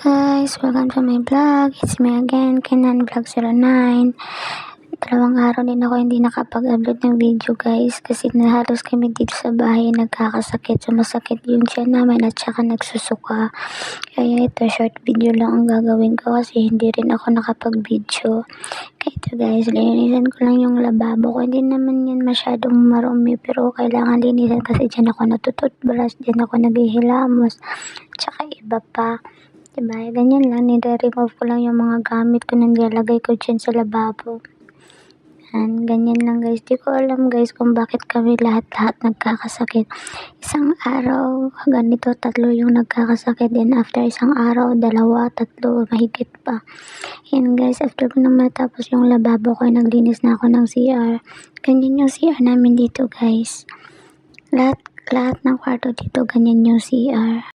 Guys, welcome to my vlog. It's me again, Kenan Vlog 09. Dalawang araw din ako hindi nakapag-upload ng video guys kasi halos kami dito sa bahay nagkakasakit. Sumasakit yung tiyan namin at saka nagsusuka. Kaya ito, short video lang ang gagawin ko kasi hindi rin ako nakapag-video. Kaya ito guys, linisan ko lang yung lababo ko. Hindi naman yan masyadong marumi pero kailangan linisan kasi dyan ako natututbrush, dyan ako naghihilamos, tsaka iba pa. Diba? Ganyan lang, nire-remove ko lang yung mga gamit ko na nilalagay ko dyan sa lababo. Ganyan lang guys. Di ko alam guys kung bakit kami lahat-lahat nagkakasakit. Isang araw, ganito, 3 yung nagkakasakit. Then after isang araw, 2, 3, mahigit pa. Yan guys, after ko na matapos yung lababo ko, naglinis na ako ng CR. Ganyan yung CR namin dito guys. Lahat ng kwarto dito, ganyan yung CR.